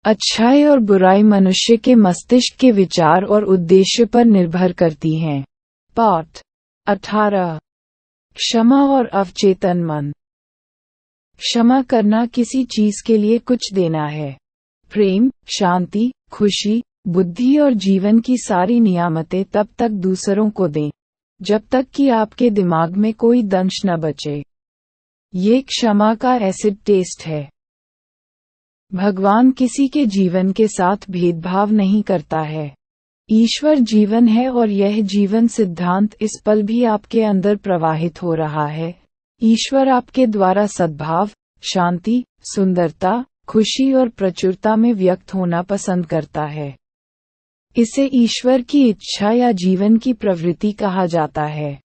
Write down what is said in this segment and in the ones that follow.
अच्छाई और बुराई मनुष्य के मस्तिष्क के विचार और उद्देश्य पर निर्भर करती हैं। पाठ 18 क्षमा और अवचेतन मन। क्षमा करना किसी चीज के लिए कुछ देना है। प्रेम, शांति, खुशी, बुद्धि और जीवन की सारी नियामतें तब तक दूसरों को दें जब तक कि आपके दिमाग में कोई दंश न बचे। ये क्षमा का एसिड टेस्ट है। भगवान किसी के जीवन के साथ भेदभाव नहीं करता है। ईश्वर जीवन है और यह जीवन सिद्धांत इस पल भी आपके अंदर प्रवाहित हो रहा है। ईश्वर आपके द्वारा सद्भाव, शांति, सुंदरता, खुशी और प्रचुरता में व्यक्त होना पसंद करता है। इसे ईश्वर की इच्छा या जीवन की प्रवृत्ति कहा जाता है।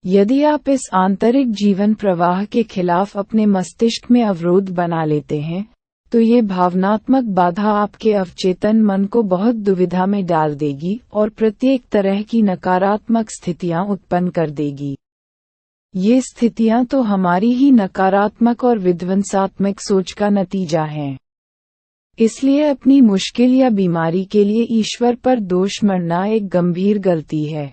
यदि आप इस आंतरिक जीवन प्रवाह के खिलाफ अपने मस्तिष्क में अवरोध बना लेते हैं, तो ये भावनात्मक बाधा आपके अवचेतन मन को बहुत दुविधा में डाल देगी और प्रत्येक तरह की नकारात्मक स्थितियां उत्पन्न कर देगी। ये स्थितियां तो हमारी ही नकारात्मक और विध्वंसात्मक सोच का नतीजा हैं। इसलिए अपनी मुश्किल या बीमारी के लिए ईश्वर पर दोष मढ़ना एक गंभीर गलती है।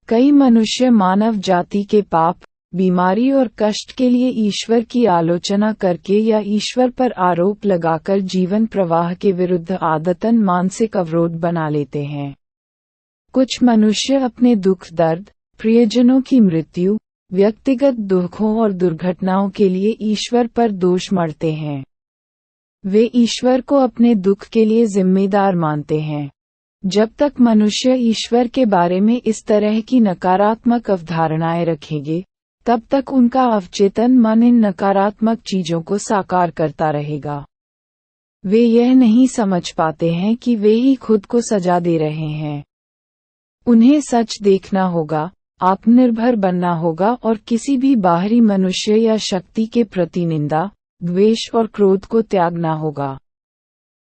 कई मनुष्य मानव जाति के पाप, बीमारी और कष्ट के लिए ईश्वर की आलोचना करके या ईश्वर पर आरोप लगाकर जीवन प्रवाह के विरुद्ध आदतन मानसिक अवरोध बना लेते हैं। कुछ मनुष्य अपने दुख दर्द, प्रियजनों की मृत्यु, व्यक्तिगत दुखों और दुर्घटनाओं के लिए ईश्वर पर दोष मढ़ते हैं। वे ईश्वर को अपने दुख के लिए जिम्मेदार मानते हैं। जब तक मनुष्य ईश्वर के बारे में इस तरह की नकारात्मक अवधारणाएं रखेंगे, तब तक उनका अवचेतन मन इन नकारात्मक चीजों को साकार करता रहेगा। वे यह नहीं समझ पाते हैं कि वे ही खुद को सजा दे रहे हैं। उन्हें सच देखना होगा, आत्मनिर्भर बनना होगा और किसी भी बाहरी मनुष्य या शक्ति के प्रति निंदा, द्वेष और क्रोध को त्यागना होगा।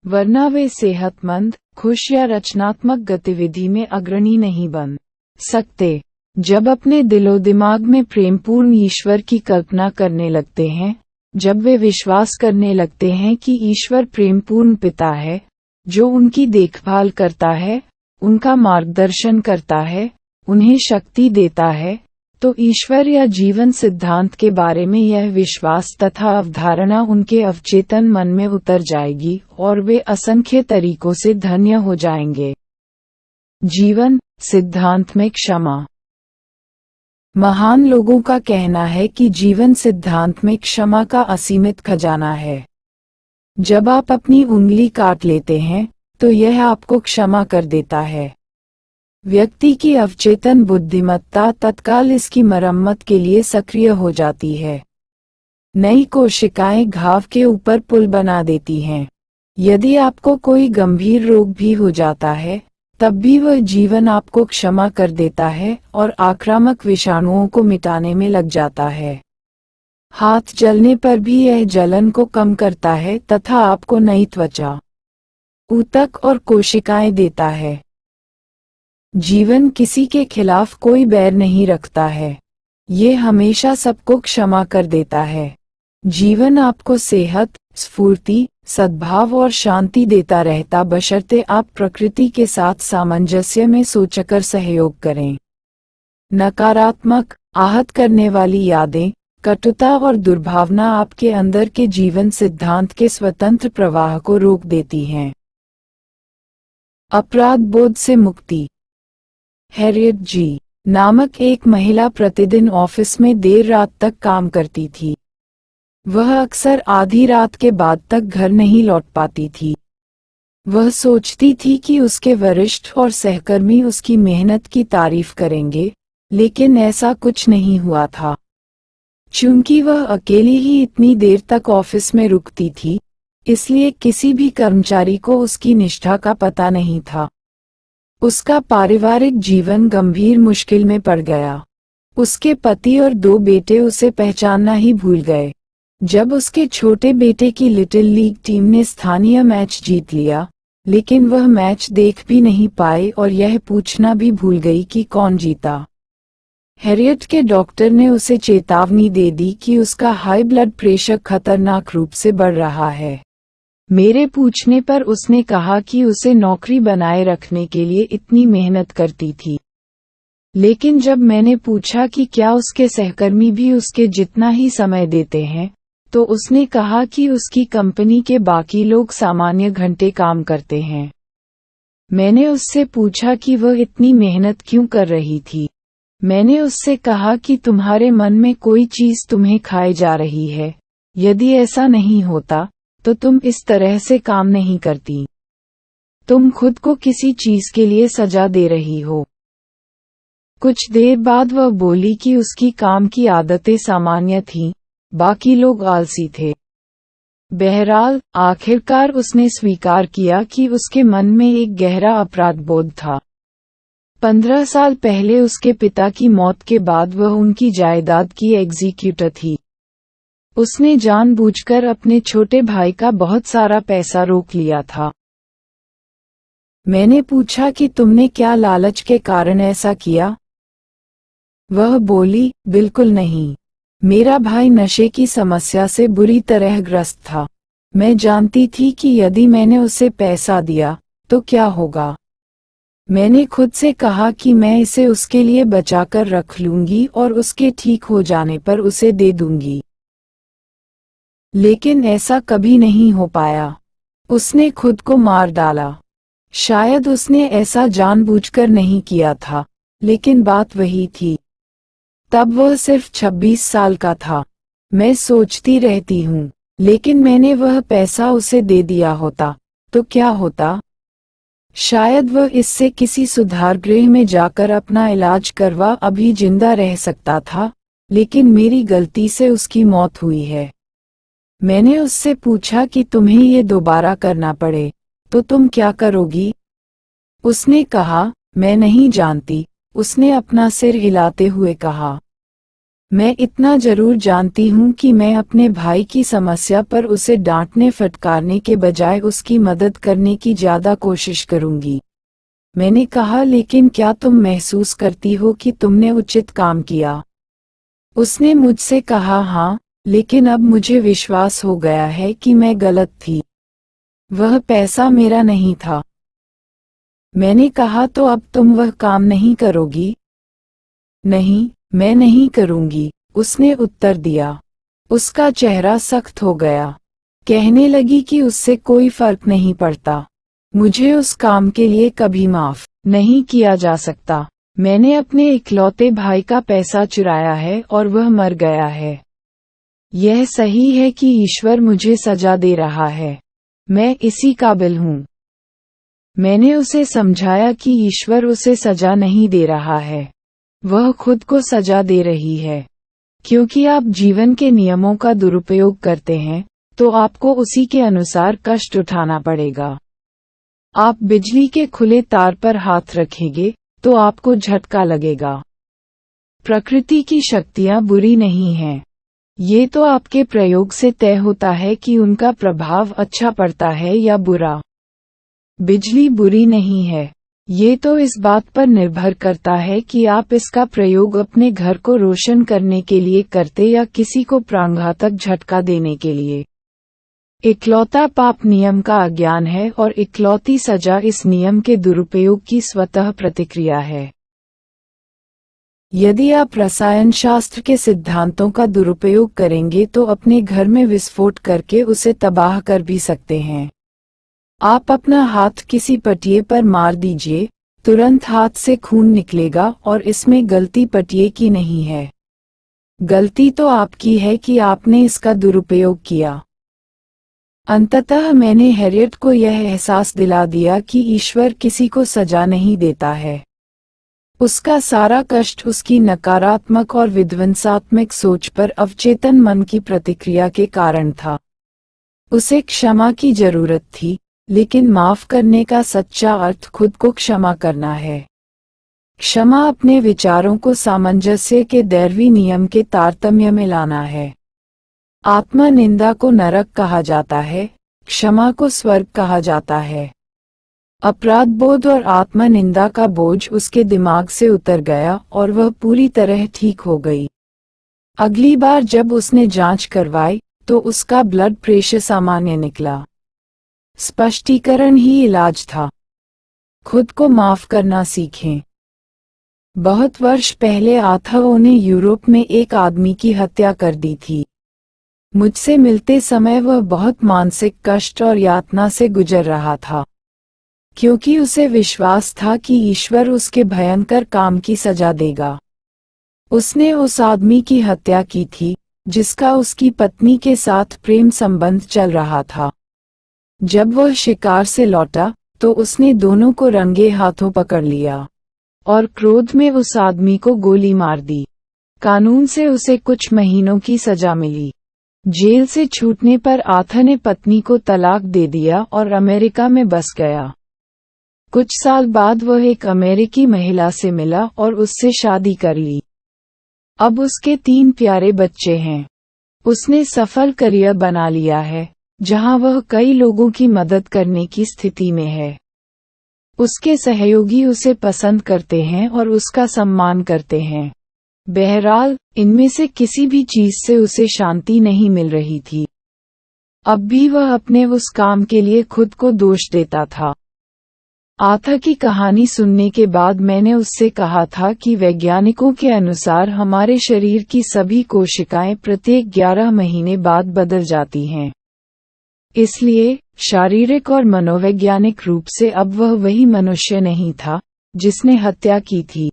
वरना वे सेहतमंद, खुश या रचनात्मक गतिविधि में अग्रणी नहीं बन सकते। जब अपने दिलो दिमाग में प्रेमपूर्ण ईश्वर की कल्पना करने लगते हैं, जब वे विश्वास करने लगते हैं कि ईश्वर प्रेमपूर्ण पिता है, जो उनकी देखभाल करता है, उनका मार्गदर्शन करता है, उन्हें शक्ति देता है, तो ईश्वर या जीवन सिद्धांत के बारे में यह विश्वास तथा अवधारणा उनके अवचेतन मन में उतर जाएगी और वे असंख्य तरीकों से धन्य हो जाएंगे। जीवन सिद्धांत में क्षमा। महान लोगों का कहना है कि जीवन सिद्धांत में क्षमा का असीमित खजाना है। जब आप अपनी उंगली काट लेते हैं, तो यह आपको क्षमा कर देता है। व्यक्ति की अवचेतन बुद्धिमत्ता तत्काल इसकी मरम्मत के लिए सक्रिय हो जाती है। नई कोशिकाएं घाव के ऊपर पुल बना देती हैं। यदि आपको कोई गंभीर रोग भी हो जाता है, तब भी वह जीवन आपको क्षमा कर देता है और आक्रामक विषाणुओं को मिटाने में लग जाता है। हाथ जलने पर भी यह जलन को कम करता है तथा आपको नई त्वचा, ऊतक और कोशिकाएं देता है। जीवन किसी के खिलाफ कोई बैर नहीं रखता है। ये हमेशा सबको क्षमा कर देता है। जीवन आपको सेहत, स्फूर्ति, सद्भाव और शांति देता रहता, बशर्ते आप प्रकृति के साथ सामंजस्य में सोचकर सहयोग करें। नकारात्मक, आहत करने वाली यादें, कटुता और दुर्भावना आपके अंदर के जीवन सिद्धांत के स्वतंत्र प्रवाह को रोक देती हैं। अपराध बोध से मुक्ति। हैरियट जी नामक एक महिला प्रतिदिन ऑफिस में देर रात तक काम करती थी। वह अक्सर आधी रात के बाद तक घर नहीं लौट पाती थी। वह सोचती थी कि उसके वरिष्ठ और सहकर्मी उसकी मेहनत की तारीफ करेंगे, लेकिन ऐसा कुछ नहीं हुआ था। चूंकि वह अकेली ही इतनी देर तक ऑफिस में रुकती थी, इसलिए किसी भी कर्मचारी को उसकी निष्ठा का पता नहीं था। उसका पारिवारिक जीवन गंभीर मुश्किल में पड़ गया। उसके पति और 2 बेटे उसे पहचानना ही भूल गए। जब उसके छोटे बेटे की लिटिल लीग टीम ने स्थानीय मैच जीत लिया, लेकिन वह मैच देख भी नहीं पाई और यह पूछना भी भूल गई कि कौन जीता। हैरियट के डॉक्टर ने उसे चेतावनी दे दी कि उसका हाई ब्लड प्रेशर खतरनाक रूप से बढ़ रहा है। मेरे पूछने पर उसने कहा कि उसे नौकरी बनाए रखने के लिए इतनी मेहनत करती थी। लेकिन जब मैंने पूछा कि क्या उसके सहकर्मी भी उसके जितना ही समय देते हैं, तो उसने कहा कि उसकी कंपनी के बाकी लोग सामान्य घंटे काम करते हैं। मैंने उससे पूछा कि वह इतनी मेहनत क्यों कर रही थी। मैंने उससे कहा कि तुम्हारे मन में कोई चीज तुम्हें खाए जा रही है। यदि ऐसा नहीं होता, तो तुम इस तरह से काम नहीं करती। तुम खुद को किसी चीज के लिए सजा दे रही हो। कुछ देर बाद वह बोली कि उसकी काम की आदतें सामान्य थीं, बाकी लोग आलसी थे। बहरहाल, आखिरकार उसने स्वीकार किया कि उसके मन में एक गहरा अपराध बोध था। 15 साल पहले उसके पिता की मौत के बाद वह उनकी जायदाद की एग्जीक्यूटर थी। उसने जानबूझकर अपने छोटे भाई का बहुत सारा पैसा रोक लिया था। मैंने पूछा कि तुमने क्या लालच के कारण ऐसा किया? वह बोली, बिल्कुल नहीं। मेरा भाई नशे की समस्या से बुरी तरह ग्रस्त था। मैं जानती थी कि यदि मैंने उसे पैसा दिया, तो क्या होगा। मैंने खुद से कहा कि मैं इसे उसके लिए बचाकर रख लूंगी और उसके ठीक हो जाने पर उसे दे दूंगी। लेकिन ऐसा कभी नहीं हो पाया। उसने खुद को मार डाला। शायद उसने ऐसा जानबूझकर नहीं किया था, लेकिन बात वही थी। तब वह सिर्फ 26 साल का था। मैं सोचती रहती हूँ, लेकिन मैंने वह पैसा उसे दे दिया होता, तो क्या होता? शायद वह इससे किसी सुधार गृह में जाकर अपना इलाज करवा अभी जिंदा रह सकता था, लेकिन मेरी गलती से उसकी मौत हुई है। मैंने उससे पूछा कि तुम्हें ये दोबारा करना पड़े, तो तुम क्या करोगी? उसने कहा, मैं नहीं जानती। उसने अपना सिर हिलाते हुए कहा, मैं इतना जरूर जानती हूँ कि मैं अपने भाई की समस्या पर उसे डांटने फटकारने के बजाय उसकी मदद करने की ज्यादा कोशिश करूंगी। मैंने कहा, लेकिन क्या तुम महसूस करती हो कि तुमने उचित काम किया? उसने मुझसे कहा, हाँ, लेकिन अब मुझे विश्वास हो गया है कि मैं गलत थी। वह पैसा मेरा नहीं था। मैंने कहा, तो अब तुम वह काम नहीं करोगी? नहीं, मैं नहीं करूंगी, उसने उत्तर दिया। उसका चेहरा सख्त हो गया। कहने लगी कि उससे कोई फर्क नहीं पड़ता। मुझे उस काम के लिए कभी माफ नहीं किया जा सकता। मैंने अपने इकलौते भाई का पैसा चुराया है और वह मर गया है। यह सही है कि ईश्वर मुझे सजा दे रहा है। मैं इसी काबिल हूँ। मैंने उसे समझाया कि ईश्वर उसे सजा नहीं दे रहा है, वह खुद को सजा दे रही है। क्योंकि आप जीवन के नियमों का दुरुपयोग करते हैं, तो आपको उसी के अनुसार कष्ट उठाना पड़ेगा। आप बिजली के खुले तार पर हाथ रखेंगे, तो आपको झटका लगेगा। प्रकृति की शक्तियां बुरी नहीं हैं। ये तो आपके प्रयोग से तय होता है कि उनका प्रभाव अच्छा पड़ता है या बुरा। बिजली बुरी नहीं है। ये तो इस बात पर निर्भर करता है कि आप इसका प्रयोग अपने घर को रोशन करने के लिए करते या किसी को प्राणघातक झटका देने के लिए। इकलौता पाप नियम का अज्ञान है और इकलौती सजा इस नियम के दुरुपयोग की स्वतः प्रतिक्रिया है। यदि आप रसायन शास्त्र के सिद्धांतों का दुरुपयोग करेंगे तो अपने घर में विस्फोट करके उसे तबाह कर भी सकते हैं। आप अपना हाथ किसी पटिये पर मार दीजिए, तुरंत हाथ से खून निकलेगा और इसमें गलती पटिये की नहीं है। गलती तो आपकी है कि आपने इसका दुरुपयोग किया। अंततः मैंने हैरियट को यह एहसास दिला दिया कि ईश्वर किसी को सजा नहीं देता है। उसका सारा कष्ट उसकी नकारात्मक और विध्वंसात्मक सोच पर अवचेतन मन की प्रतिक्रिया के कारण था। उसे क्षमा की जरूरत थी, लेकिन माफ करने का सच्चा अर्थ खुद को क्षमा करना है। क्षमा अपने विचारों को सामंजस्य के दैवी नियम के तारतम्य में लाना है। आत्मनिंदा को नरक कहा जाता है, क्षमा को स्वर्ग कहा जाता है। अपराध बोध और आत्मनिंदा का बोझ उसके दिमाग से उतर गया और वह पूरी तरह ठीक हो गई। अगली बार जब उसने जांच करवाई, तो उसका ब्लड प्रेशर सामान्य निकला। स्पष्टीकरण ही इलाज था। खुद को माफ करना सीखें। बहुत वर्ष पहले आथव ने यूरोप में एक आदमी की हत्या कर दी थी। मुझसे मिलते समय वह बहुत मानसिक कष्ट और यातना से गुजर रहा था, क्योंकि उसे विश्वास था कि ईश्वर उसके भयंकर काम की सजा देगा। उसने उस आदमी की हत्या की थी, जिसका उसकी पत्नी के साथ प्रेम संबंध चल रहा था। जब वह शिकार से लौटा, तो उसने दोनों को रंगे हाथों पकड़ लिया और क्रोध में उस आदमी को गोली मार दी। कानून से उसे कुछ महीनों की सजा मिली। जेल से छूटने पर आथर ने पत्नी को तलाक दे दिया और अमेरिका में बस गया। कुछ साल बाद वह एक अमेरिकी महिला से मिला और उससे शादी कर ली। अब उसके 3 प्यारे बच्चे हैं। उसने सफल करियर बना लिया है, जहां वह कई लोगों की मदद करने की स्थिति में है। उसके सहयोगी उसे पसंद करते हैं और उसका सम्मान करते हैं। बहरहाल, इनमें से किसी भी चीज से उसे शांति नहीं मिल रही थी। अब भी वह अपने उस काम के लिए खुद को दोष देता था। आथा की कहानी सुनने के बाद मैंने उससे कहा था कि वैज्ञानिकों के अनुसार हमारे शरीर की सभी कोशिकाएं प्रत्येक 11 महीने बाद बदल जाती हैं। इसलिए, शारीरिक और मनोवैज्ञानिक रूप से अब वह वही मनुष्य नहीं था जिसने हत्या की थी।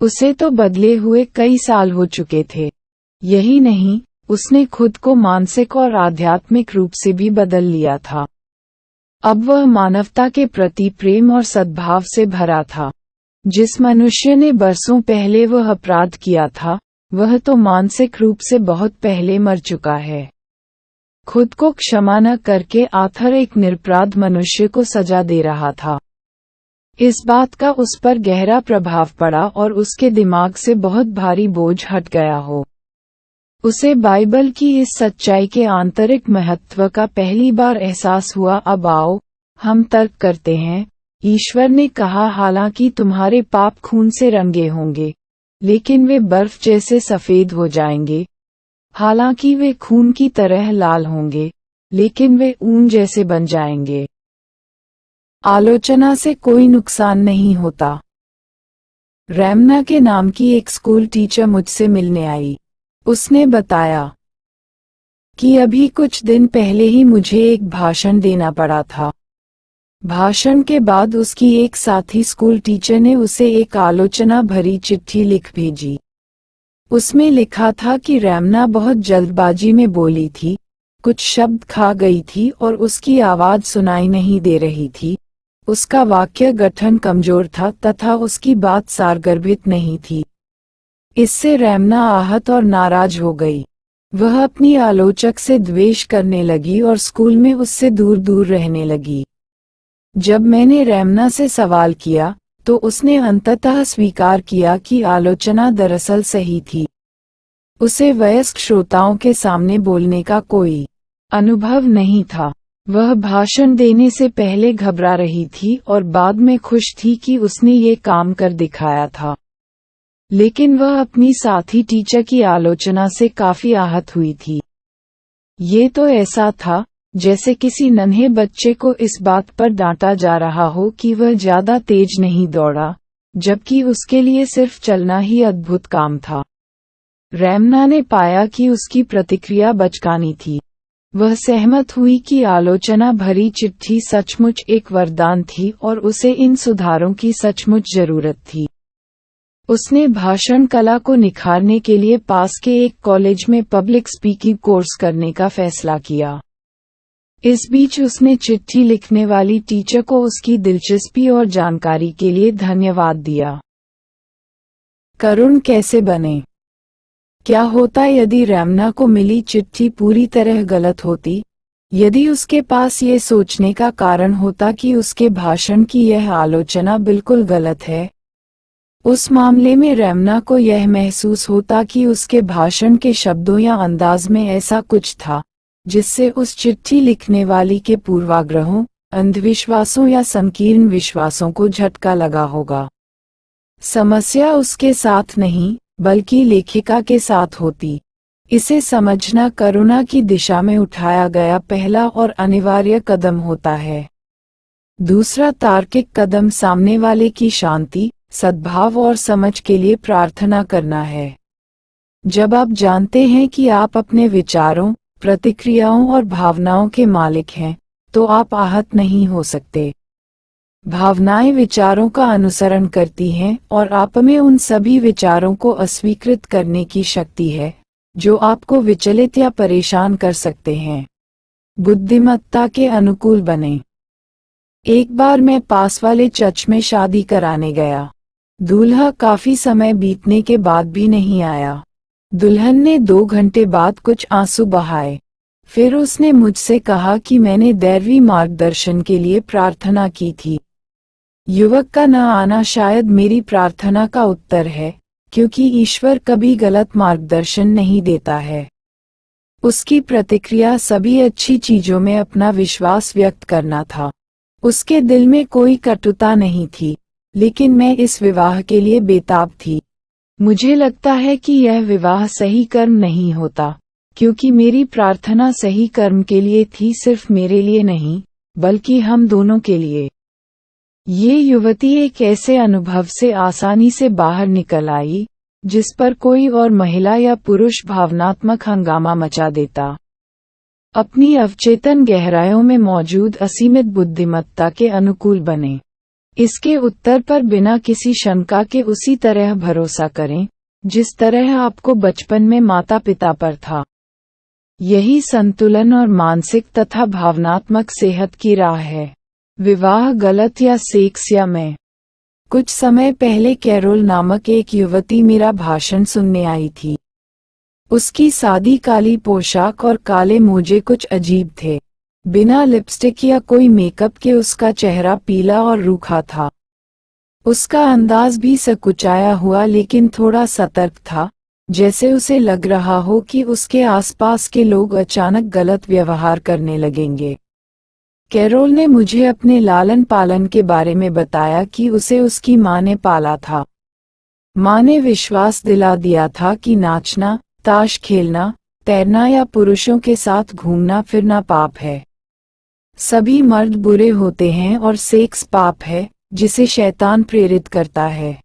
उसे तो बदले हुए कई साल हो चुके थे। यही नहीं, उसने खुद को मानसिक और आध्यात्मिक रूप से भी बदल लिया था। अब वह मानवता के प्रति प्रेम और सद्भाव से भरा था। जिस मनुष्य ने बरसों पहले वह अपराध किया था, वह तो मानसिक रूप से बहुत पहले मर चुका है। खुद को क्षमा न करके आथर एक निरपराध मनुष्य को सजा दे रहा था। इस बात का उस पर गहरा प्रभाव पड़ा और उसके दिमाग से बहुत भारी बोझ हट गया हो। उसे बाइबल की इस सच्चाई के आंतरिक महत्व का पहली बार एहसास हुआ। अब आओ, हम तर्क करते हैं। ईश्वर ने कहा, हालांकि तुम्हारे पाप खून से रंगे होंगे, लेकिन वे बर्फ जैसे सफेद हो जाएंगे। हालांकि वे खून की तरह लाल होंगे, लेकिन वे ऊन जैसे बन जाएंगे। आलोचना से कोई नुकसान नहीं होता। रैमना के नाम की एक स्कूल टीचर मुझसे मिलने आई। उसने बताया कि अभी कुछ दिन पहले ही मुझे एक भाषण देना पड़ा था। भाषण के बाद उसकी एक साथी स्कूल टीचर ने उसे एक आलोचना भरी चिट्ठी लिख भेजी। उसमें लिखा था कि रैमना बहुत जल्दबाजी में बोली थी, कुछ शब्द खा गई थी और उसकी आवाज सुनाई नहीं दे रही थी। उसका वाक्य गठन कमजोर था तथा उसकी बात सारगर्भित नहीं थी। इससे रैमना आहत और नाराज हो गई। वह अपनी आलोचक से द्वेष करने लगी और स्कूल में उससे दूर दूर रहने लगी। जब मैंने रैमना से सवाल किया, तो उसने अंततः स्वीकार किया कि आलोचना दरअसल सही थी। उसे वयस्क श्रोताओं के सामने बोलने का कोई अनुभव नहीं था। वह भाषण देने से पहले घबरा रही थी और बाद में खुश थी कि उसने ये काम कर दिखाया था। लेकिन वह अपनी साथी टीचर की आलोचना से काफी आहत हुई थी। ये तो ऐसा था जैसे किसी नन्हे बच्चे को इस बात पर डांटा जा रहा हो कि वह ज्यादा तेज नहीं दौड़ा, जबकि उसके लिए सिर्फ चलना ही अद्भुत काम था। रैमना ने पाया कि उसकी प्रतिक्रिया बचकानी थी। वह सहमत हुई कि आलोचना भरी चिट्ठी सचमुच एक वरदान थी और उसे इन सुधारों की सचमुच जरूरत थी। उसने भाषण कला को निखारने के लिए पास के एक कॉलेज में पब्लिक स्पीकिंग कोर्स करने का फैसला किया। इस बीच उसने चिट्ठी लिखने वाली टीचर को उसकी दिलचस्पी और जानकारी के लिए धन्यवाद दिया। करुण कैसे बने? क्या होता यदि रैमना को मिली चिट्ठी पूरी तरह गलत होती? यदि उसके पास ये सोचने का कारण होता कि उसके भाषण की यह आलोचना बिल्कुल गलत है? उस मामले में रैमना को यह महसूस होता कि उसके भाषण के शब्दों या अंदाज में ऐसा कुछ था जिससे उस चिट्ठी लिखने वाली के पूर्वाग्रहों, अंधविश्वासों या संकीर्ण विश्वासों को झटका लगा होगा। समस्या उसके साथ नहीं, बल्कि लेखिका के साथ होती। इसे समझना करुणा की दिशा में उठाया गया पहला और अनिवार्य कदम होता है। दूसरा तार्किक कदम सामने वाले की शांति, सद्भाव और समझ के लिए प्रार्थना करना है। जब आप जानते हैं कि आप अपने विचारों, प्रतिक्रियाओं और भावनाओं के मालिक हैं, तो आप आहत नहीं हो सकते। भावनाएं विचारों का अनुसरण करती हैं और आप में उन सभी विचारों को अस्वीकृत करने की शक्ति है जो आपको विचलित या परेशान कर सकते हैं। बुद्धिमत्ता के अनुकूल बने। एक बार मैं पास वाले चर्च में शादी कराने गया। दूल्हा काफी समय बीतने के बाद भी नहीं आया। दुल्हन ने 2 घंटे बाद कुछ आंसू बहाए। फिर उसने मुझसे कहा कि मैंने दैवीय मार्गदर्शन के लिए प्रार्थना की थी। युवक का न आना शायद मेरी प्रार्थना का उत्तर है, क्योंकि ईश्वर कभी गलत मार्गदर्शन नहीं देता है। उसकी प्रतिक्रिया सभी अच्छी चीजों में अपना विश्वास व्यक्त करना था। उसके दिल में कोई कटुता नहीं थी, लेकिन मैं इस विवाह के लिए बेताब थी। मुझे लगता है कि यह विवाह सही कर्म नहीं होता, क्योंकि मेरी प्रार्थना सही कर्म के लिए थी, सिर्फ मेरे लिए नहीं, बल्कि हम दोनों के लिए। ये युवती एक ऐसे अनुभव से आसानी से बाहर निकल आई, जिस पर कोई और महिला या पुरुष भावनात्मक हंगामा मचा देता। अपनी अवचेतन गहराइयों में मौजूद असीमित बुद्धिमत्ता के अनुकूल बने। इसके उत्तर पर बिना किसी शंका के उसी तरह भरोसा करें, जिस तरह आपको बचपन में माता पिता पर था। यही संतुलन और मानसिक तथा भावनात्मक सेहत की राह है। विवाह गलत या सेक्स या मैं। कुछ समय पहले कैरोल नामक एक युवती मेरा भाषण सुनने आई थी। उसकी सादी काली पोशाक और काले मोजे कुछ अजीब थे। बिना लिपस्टिक या कोई मेकअप के उसका चेहरा पीला और रूखा था। उसका अंदाज भी संकुचाया हुआ लेकिन थोड़ा सतर्क था, जैसे उसे लग रहा हो कि उसके आसपास के लोग अचानक गलत व्यवहार करने लगेंगे। कैरोल ने मुझे अपने लालन पालन के बारे में बताया कि उसे उसकी माँ ने पाला था। माँ ने विश्वास दिला दिया था कि नाचना, ताश खेलना, तैरना या पुरुषों के साथ घूमना फिरना पाप है। सभी मर्द बुरे होते हैं और सेक्स पाप है, जिसे शैतान प्रेरित करता है।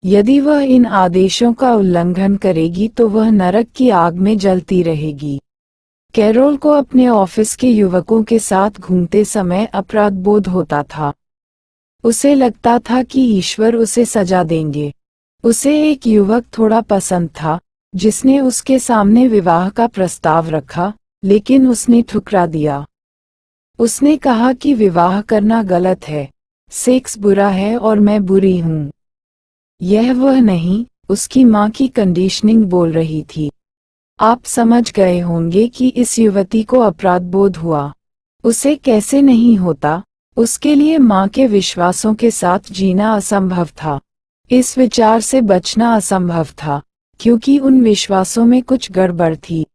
यदि वह इन आदेशों का उल्लंघन करेगी तो वह नरक की आग में जलती रहेगी। कैरोल को अपने ऑफिस के युवकों के साथ घूमते समय अपराध बोध होता था। उसे लगता था कि ईश्वर उसे सजा देंगे। उसे एक युवक थोड़ा पसंद था, जिसने उसके सामने विवाह का प्रस्ताव रखा, लेकिन उसने ठुकरा दिया। उसने कहा कि विवाह करना गलत है, सेक्स बुरा है और मैं बुरी हूँ। यह वह नहीं, उसकी माँ की कंडीशनिंग बोल रही थी। आप समझ गए होंगे कि इस युवती को अपराध बोध हुआ। उसे कैसे नहीं होता, उसके लिए माँ के विश्वासों के साथ जीना असंभव था। इस विचार से बचना असंभव था, क्योंकि उन विश्वासों में कुछ गड़बड़ थी।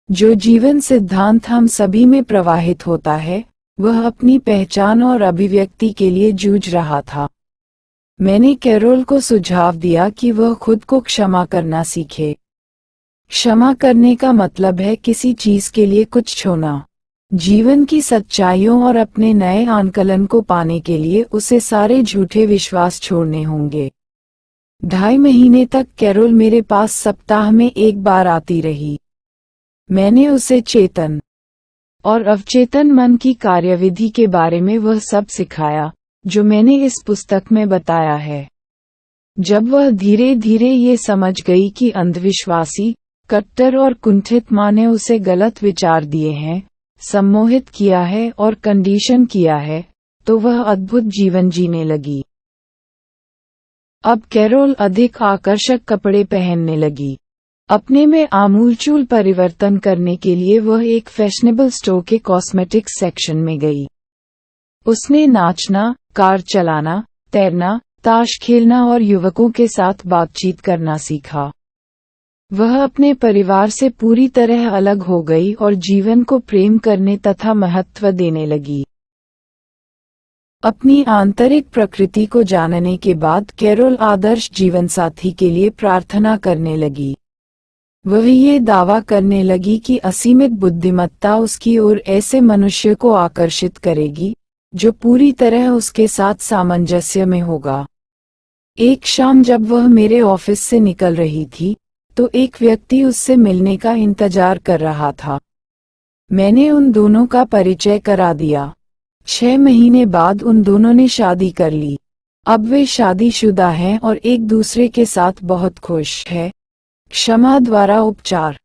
जो जीवन सिद्धांत हम सभी में प्रवाहित होता है, वह अपनी पहचान और अभिव्यक्ति के लिए जूझ रहा था। मैंने कैरोल को सुझाव दिया कि वह खुद को क्षमा करना सीखे। क्षमा करने का मतलब है किसी चीज के लिए कुछ छोड़ना। जीवन की सच्चाइयों और अपने नए आंकलन को पाने के लिए उसे सारे झूठे विश्वास छोड़ने होंगे। 2.5 महीने तक कैरोल मेरे पास सप्ताह में 1 बार आती रही। मैंने उसे चेतन और अवचेतन मन की कार्यविधि के बारे में वह सब सिखाया, जो मैंने इस पुस्तक में बताया है। जब वह धीरे धीरे ये समझ गई कि अंधविश्वासी, कट्टर और कुंठित माँ ने उसे गलत विचार दिए हैं, सम्मोहित किया है और कंडीशन किया है, तो वह अद्भुत जीवन जीने लगी। अब कैरोल अधिक आकर्षक कपड़े पहनने लगी। अपने में आमूलचूल परिवर्तन करने के लिए वह एक फैशनेबल स्टोर के कॉस्मेटिक्स सेक्शन में गई। उसने नाचना, कार चलाना, तैरना, ताश खेलना और युवकों के साथ बातचीत करना सीखा। वह अपने परिवार से पूरी तरह अलग हो गई और जीवन को प्रेम करने तथा महत्व देने लगी। अपनी आंतरिक प्रकृति को जानने के बाद कैरोल आदर्श जीवनसाथी के लिए प्रार्थना करने लगी। वह ये दावा करने लगी कि असीमित बुद्धिमत्ता उसकी ओर ऐसे मनुष्य को आकर्षित करेगी जो पूरी तरह उसके साथ सामंजस्य में होगा। एक शाम जब वह मेरे ऑफिस से निकल रही थी तो एक व्यक्ति उससे मिलने का इंतजार कर रहा था। मैंने उन दोनों का परिचय करा दिया। 6 महीने बाद उन दोनों ने शादी कर ली। अब वे शादीशुदा हैं और एक दूसरे के साथ बहुत खुश हैं। क्षमा द्वारा उपचार।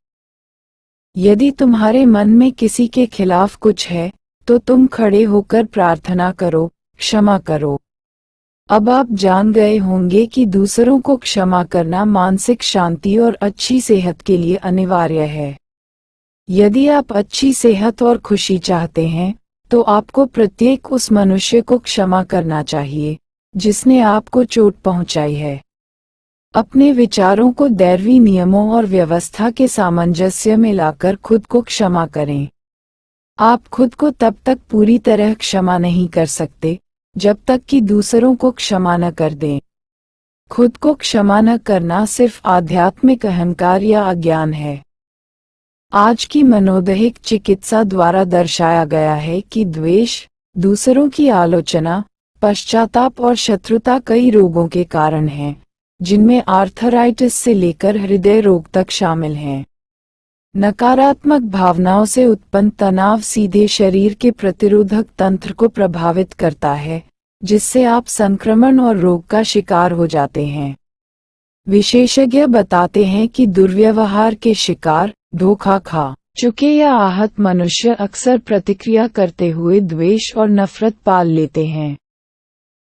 यदि तुम्हारे मन में किसी के खिलाफ कुछ है तो तुम खड़े होकर प्रार्थना करो, क्षमा करो। अब आप जान गए होंगे कि दूसरों को क्षमा करना मानसिक शांति और अच्छी सेहत के लिए अनिवार्य है। यदि आप अच्छी सेहत और खुशी चाहते हैं तो आपको प्रत्येक उस मनुष्य को क्षमा करना चाहिए जिसने आपको चोट पहुंचाई है। अपने विचारों को दैवीय नियमों और व्यवस्था के सामंजस्य में लाकर खुद को क्षमा करें। आप खुद को तब तक पूरी तरह क्षमा नहीं कर सकते जब तक कि दूसरों को क्षमा न कर दें। खुद को क्षमा न करना सिर्फ आध्यात्मिक अहंकार या अज्ञान है। आज की मनोदैहिक चिकित्सा द्वारा दर्शाया गया है कि द्वेष, दूसरों की आलोचना, पश्चाताप और शत्रुता कई रोगों के कारण हैं, जिनमें आर्थराइटिस से लेकर हृदय रोग तक शामिल हैं। नकारात्मक भावनाओं से उत्पन्न तनाव सीधे शरीर के प्रतिरोधक तंत्र को प्रभावित करता है, जिससे आप संक्रमण और रोग का शिकार हो जाते हैं। विशेषज्ञ बताते हैं कि दुर्व्यवहार के शिकार, धोखा खा चुके या आहत मनुष्य अक्सर प्रतिक्रिया करते हुए द्वेष और नफरत पाल लेते हैं।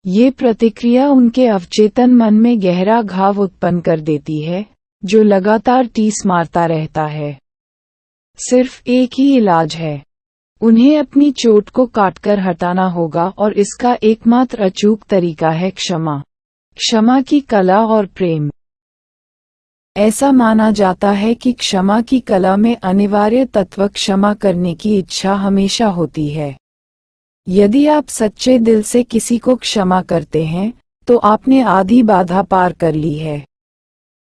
ये प्रतिक्रिया उनके अवचेतन मन में गहरा घाव उत्पन्न कर देती है, जो लगातार टीस मारता रहता है। सिर्फ एक ही इलाज है, उन्हें अपनी चोट को काटकर हटाना होगा और इसका एकमात्र अचूक तरीका है क्षमा। क्षमा की कला और प्रेम। ऐसा माना जाता है कि क्षमा की कला में अनिवार्य तत्व क्षमा करने की इच्छा हमेशा होती है। यदि आप सच्चे दिल से किसी को क्षमा करते हैं तो आपने आधी बाधा पार कर ली है।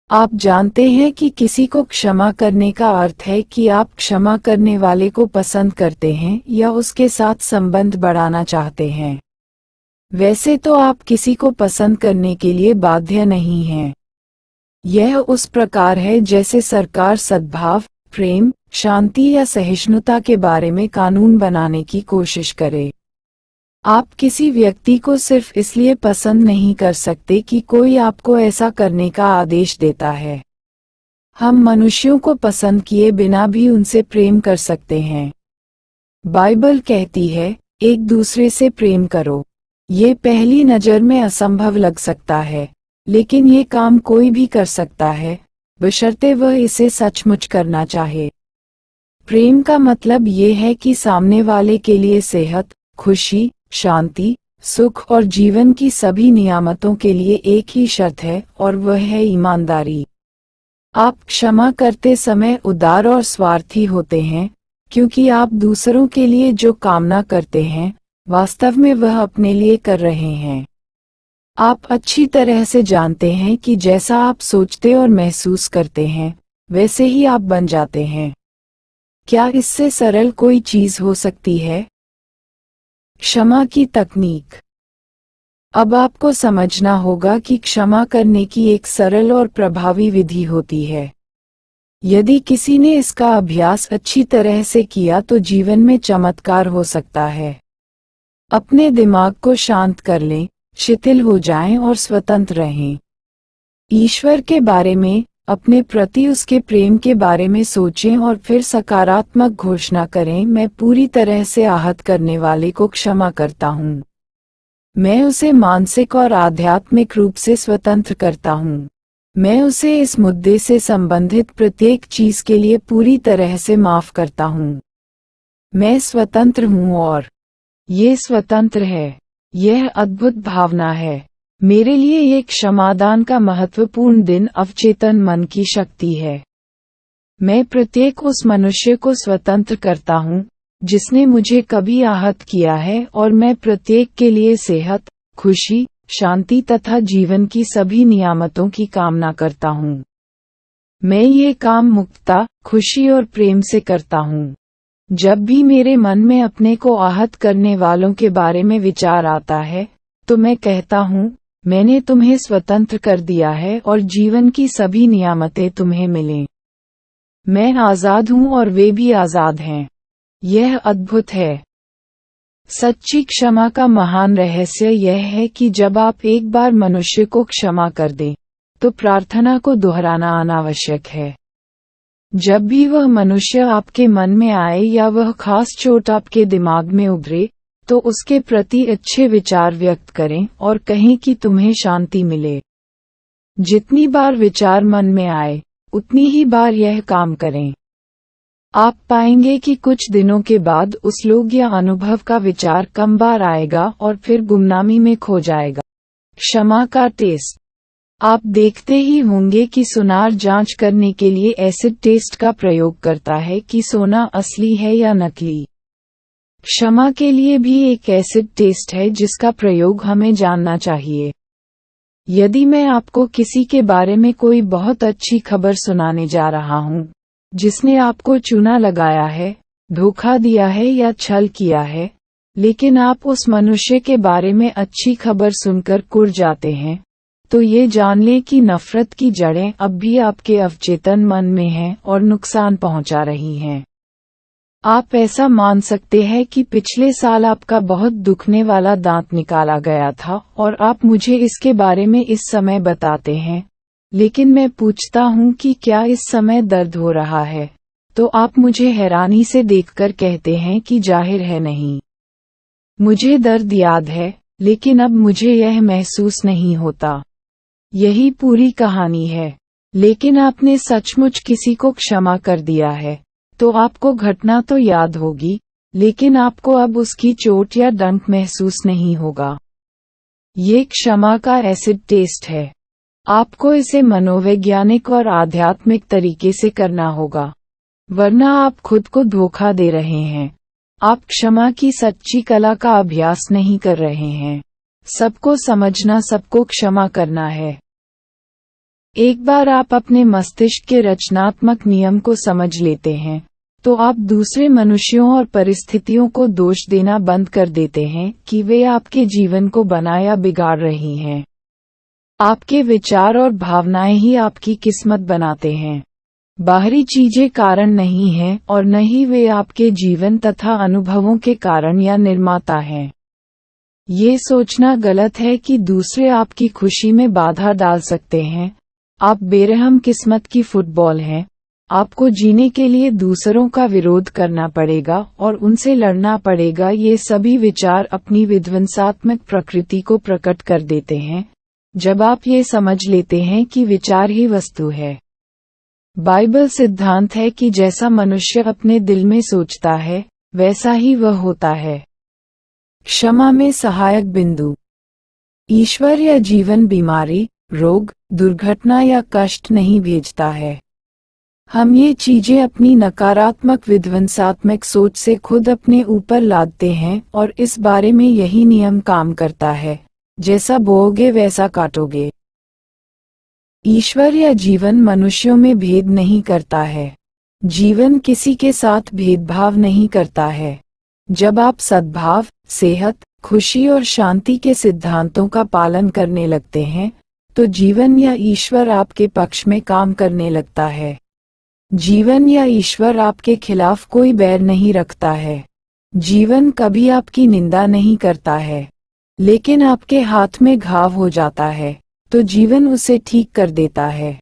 आप जानते हैं कि किसी को क्षमा करने का अर्थ है कि आप क्षमा करने वाले को पसंद करते हैं या उसके साथ संबंध बढ़ाना चाहते हैं। वैसे तो आप किसी को पसंद करने के लिए बाध्य नहीं हैं। यह उस प्रकार है जैसे सरकार सद्भाव, प्रेम, शांति या सहिष्णुता के बारे में कानून बनाने की कोशिश करे। आप किसी व्यक्ति को सिर्फ इसलिए पसंद नहीं कर सकते कि कोई आपको ऐसा करने का आदेश देता है। हम मनुष्यों को पसंद किए बिना भी उनसे प्रेम कर सकते हैं। बाइबल कहती है, एक दूसरे से प्रेम करो। ये पहली नज़र में असंभव लग सकता है, लेकिन ये काम कोई भी कर सकता है, बशर्ते वह इसे सचमुच करना चाहे। प्रेम का मतलब ये है कि सामने वाले के लिए सेहत, खुशी, शांति, सुख और जीवन की सभी नियामतों के लिए एक ही शर्त है और वह है ईमानदारी। आप क्षमा करते समय उदार और स्वार्थी होते हैं, क्योंकि आप दूसरों के लिए जो कामना करते हैं, वास्तव में वह अपने लिए कर रहे हैं। आप अच्छी तरह से जानते हैं कि जैसा आप सोचते और महसूस करते हैं, वैसे ही आप बन जाते हैं। क्या इससे सरल कोई चीज हो सकती है? क्षमा की तकनीक। अब आपको समझना होगा कि क्षमा करने की एक सरल और प्रभावी विधि होती है। यदि किसी ने इसका अभ्यास अच्छी तरह से किया तो जीवन में चमत्कार हो सकता है। अपने दिमाग को शांत कर लें, शिथिल हो जाएं और स्वतंत्र रहें। ईश्वर के बारे में, अपने प्रति उसके प्रेम के बारे में सोचें और फिर सकारात्मक घोषणा करें, मैं पूरी तरह से आहत करने वाले को क्षमा करता हूँ। मैं उसे मानसिक और आध्यात्मिक रूप से स्वतंत्र करता हूँ। मैं उसे इस मुद्दे से संबंधित प्रत्येक चीज के लिए पूरी तरह से माफ करता हूँ। मैं स्वतंत्र हूँ और ये स्वतंत्र है। यह अद्भुत भावना है। मेरे लिए ये क्षमादान का महत्वपूर्ण दिन अवचेतन मन की शक्ति है। मैं प्रत्येक उस मनुष्य को स्वतंत्र करता हूँ जिसने मुझे कभी आहत किया है और मैं प्रत्येक के लिए सेहत, खुशी, शांति तथा जीवन की सभी नियामतों की कामना करता हूँ। मैं ये काम मुक्तता, खुशी और प्रेम से करता हूँ। जब भी मेरे मन में अपने को आहत करने वालों के बारे में विचार आता है, तो मैं कहता हूँ, मैंने तुम्हें स्वतंत्र कर दिया है और जीवन की सभी नियामतें तुम्हें मिलें। मैं आजाद हूँ और वे भी आजाद हैं। यह अद्भुत है। सच्ची क्षमा का महान रहस्य यह है कि जब आप एक बार मनुष्य को क्षमा कर दें, तो प्रार्थना को दोहराना अनावश्यक है। जब भी वह मनुष्य आपके मन में आए या वह खास चोट आपके दिमाग में उभरे, तो उसके प्रति अच्छे विचार व्यक्त करें और कहें कि तुम्हें शांति मिले। जितनी बार विचार मन में आए, उतनी ही बार यह काम करें। आप पाएंगे कि कुछ दिनों के बाद उस लोग या अनुभव का विचार कम बार आएगा और फिर गुमनामी में खो जाएगा। क्षमा का टेस्ट। आप देखते ही होंगे कि सोनार जांच करने के लिए एसिड टेस्ट का प्रयोग करता है कि सोना असली है या नकली। क्षमा के लिए भी एक एसिड टेस्ट है जिसका प्रयोग हमें जानना चाहिए। यदि मैं आपको किसी के बारे में कोई बहुत अच्छी खबर सुनाने जा रहा हूँ, जिसने आपको चूना लगाया है, धोखा दिया है या छल किया है, लेकिन आप उस मनुष्य के बारे में अच्छी खबर सुनकर कुढ़ जाते हैं, तो ये जान लें कि नफरत की जड़ें अब भी आपके अवचेतन मन में हैं और नुकसान पहुंचा रही हैं। आप ऐसा मान सकते हैं कि पिछले साल आपका बहुत दुखने वाला दांत निकाला गया था और आप मुझे इसके बारे में इस समय बताते हैं, लेकिन मैं पूछता हूं कि क्या इस समय दर्द हो रहा है, तो आप मुझे हैरानी से देखकर कहते हैं कि जाहिर है नहीं। मुझे दर्द याद है, लेकिन अब मुझे यह महसूस नहीं होता। यही पूरी कहानी है। लेकिन आपने सचमुच किसी को क्षमा कर दिया है, तो आपको घटना तो याद होगी, लेकिन आपको अब उसकी चोट या डंक महसूस नहीं होगा। ये क्षमा का एसिड टेस्ट है। आपको इसे मनोवैज्ञानिक और आध्यात्मिक तरीके से करना होगा, वरना आप खुद को धोखा दे रहे हैं। आप क्षमा की सच्ची कला का अभ्यास नहीं कर रहे हैं। सबको समझना, सबको क्षमा करना है। एक बार आप अपने मस्तिष्क के रचनात्मक नियम को समझ लेते हैं, तो आप दूसरे मनुष्यों और परिस्थितियों को दोष देना बंद कर देते हैं कि वे आपके जीवन को बना या बिगाड़ रही हैं। आपके विचार और भावनाएं ही आपकी किस्मत बनाते हैं। बाहरी चीजें कारण नहीं हैं और न ही वे आपके जीवन तथा अनुभवों के कारण या निर्माता हैं। ये सोचना गलत है कि दूसरे आपकी खुशी में बाधा डाल सकते हैं। आप बेरहम किस्मत की फुटबॉल हैं। आपको जीने के लिए दूसरों का विरोध करना पड़ेगा और उनसे लड़ना पड़ेगा। ये सभी विचार अपनी विध्वंसात्मक प्रकृति को प्रकट कर देते हैं, जब आप ये समझ लेते हैं कि विचार ही वस्तु है। बाइबल सिद्धांत है कि जैसा मनुष्य अपने दिल में सोचता है, वैसा ही वह होता है। क्षमा में सहायक बिंदु। ईश्वर या जीवन बीमारी, रोग, दुर्घटना या कष्ट नहीं भेजता है। हम ये चीजें अपनी नकारात्मक विध्वंसात्मक सोच से खुद अपने ऊपर लादते हैं और इस बारे में यही नियम काम करता है, जैसा बोओगे वैसा काटोगे। ईश्वर या जीवन मनुष्यों में भेद नहीं करता है। जीवन किसी के साथ भेदभाव नहीं करता है। जब आप सद्भाव, सेहत, खुशी और शांति के सिद्धांतों का पालन करने लगते हैं, तो जीवन या ईश्वर आपके पक्ष में काम करने लगता है। जीवन या ईश्वर आपके खिलाफ कोई बैर नहीं रखता है। जीवन कभी आपकी निंदा नहीं करता है। लेकिन आपके हाथ में घाव हो जाता है, तो जीवन उसे ठीक कर देता है।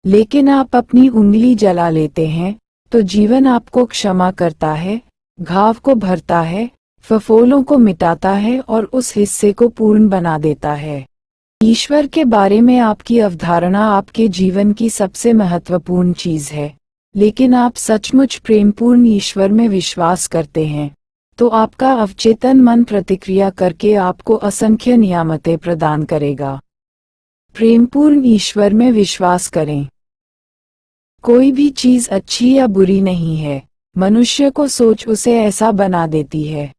लेकिन आप अपनी उंगली जला लेते हैं, तो जीवन आपको क्षमा करता है, घाव को भरता है, फफोलों को मिटाता है और उस हिस्से को पूर्ण बना देता है। ईश्वर के बारे में आपकी अवधारणा आपके जीवन की सबसे महत्वपूर्ण चीज है। लेकिन आप सचमुच प्रेमपूर्ण ईश्वर में विश्वास करते हैं, तो आपका अवचेतन मन प्रतिक्रिया करके आपको असंख्य नियामतें प्रदान करेगा। प्रेमपूर्ण ईश्वर में विश्वास करें। कोई भी चीज अच्छी या बुरी नहीं है। मनुष्य को सोच उसे ऐसा बना देती है।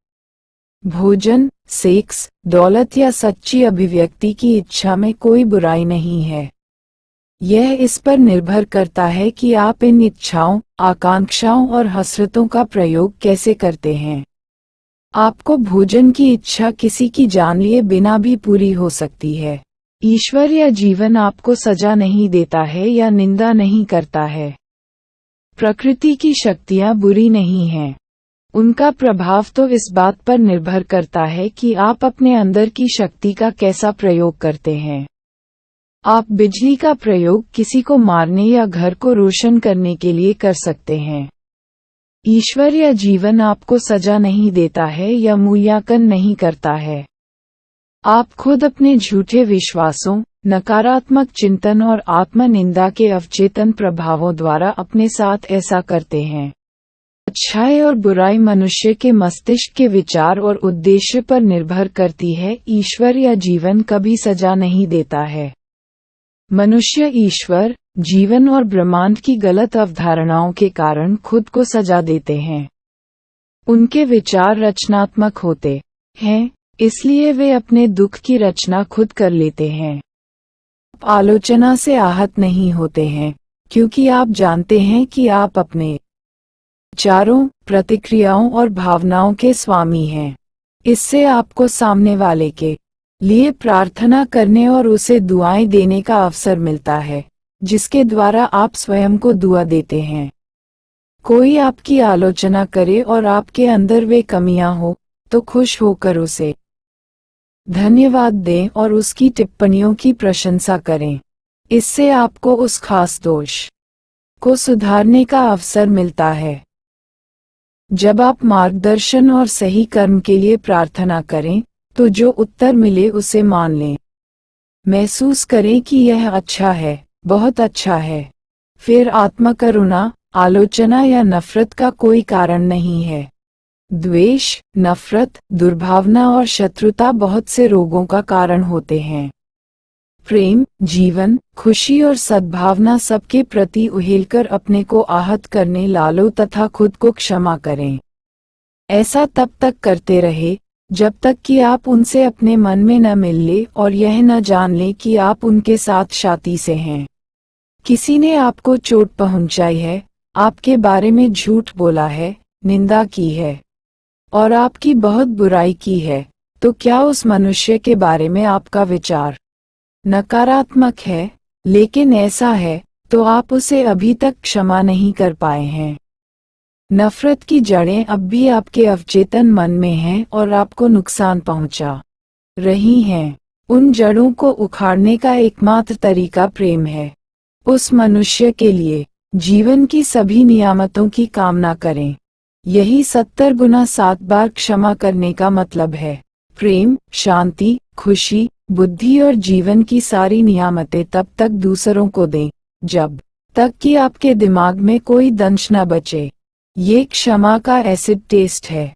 भोजन, सेक्स, दौलत या सच्ची अभिव्यक्ति की इच्छा में कोई बुराई नहीं है। यह इस पर निर्भर करता है कि आप इन इच्छाओं, आकांक्षाओं और हसरतों का प्रयोग कैसे करते हैं। आपको भोजन की इच्छा किसी की जान लिए बिना भी पूरी हो सकती है। ईश्वर या जीवन आपको सजा नहीं देता है या निंदा नहीं करता है। प्रकृति की शक्तियां बुरी नहीं हैं। उनका प्रभाव तो इस बात पर निर्भर करता है कि आप अपने अंदर की शक्ति का कैसा प्रयोग करते हैं। आप बिजली का प्रयोग किसी को मारने या घर को रोशन करने के लिए कर सकते हैं। ईश्वर या जीवन आपको सजा नहीं देता है या मूल्यांकन नहीं करता है। आप खुद अपने झूठे विश्वासों, नकारात्मक चिंतन और आत्मनिंदा के अवचेतन प्रभावों द्वारा अपने साथ ऐसा करते हैं। अच्छाई और बुराई मनुष्य के मस्तिष्क के विचार और उद्देश्य पर निर्भर करती है। ईश्वर या जीवन कभी सजा नहीं देता है। मनुष्य ईश्वर, जीवन और ब्रह्मांड की गलत अवधारणाओं के कारण खुद को सजा देते हैं। उनके विचार रचनात्मक होते हैं, इसलिए वे अपने दुख की रचना खुद कर लेते हैं। आप आलोचना से आहत नहीं होते हैं, क्योंकि आप जानते हैं कि आप अपने विचारों, प्रतिक्रियाओं और भावनाओं के स्वामी हैं। इससे आपको सामने वाले के लिए प्रार्थना करने और उसे दुआएं देने का अवसर मिलता है, जिसके द्वारा आप स्वयं को दुआ देते हैं। कोई आपकी आलोचना करे और आपके अंदर वे कमियां हो, तो खुश होकर उसे धन्यवाद दें और उसकी टिप्पणियों की प्रशंसा करें। इससे आपको उस खास दोष को सुधारने का अवसर मिलता है। जब आप मार्गदर्शन और सही कर्म के लिए प्रार्थना करें, तो जो उत्तर मिले उसे मान लें। महसूस करें कि यह अच्छा है, बहुत अच्छा है। फिर आत्मकरुणा, आलोचना या नफरत का कोई कारण नहीं है। द्वेष, नफरत, दुर्भावना और शत्रुता बहुत से रोगों का कारण होते हैं। प्रेम, जीवन, खुशी और सद्भावना सबके प्रति उहेलकर अपने को आहत करने लालो तथा खुद को क्षमा करें। ऐसा तब तक करते रहे जब तक कि आप उनसे अपने मन में न मिल ले और यह न जान ले कि आप उनके साथ शांति से हैं। किसी ने आपको चोट पहुंचाई है, आपके बारे में झूठ बोला है, निंदा की है और आपकी बहुत बुराई की है, तो क्या उस मनुष्य के बारे में आपका विचार नकारात्मक है? लेकिन ऐसा है, तो आप उसे अभी तक क्षमा नहीं कर पाए हैं। नफरत की जड़ें अब भी आपके अवचेतन मन में हैं और आपको नुकसान पहुंचा रही हैं। उन जड़ों को उखाड़ने का एकमात्र तरीका प्रेम है। उस मनुष्य के लिए जीवन की सभी नियामतों की कामना करें। यही 70 गुना 7 बार क्षमा करने का मतलब है। प्रेम, शांति, खुशी, बुद्धि और जीवन की सारी नियामतें तब तक दूसरों को दें जब तक कि आपके दिमाग में कोई दंश न बचे। ये क्षमा का एसिड टेस्ट है।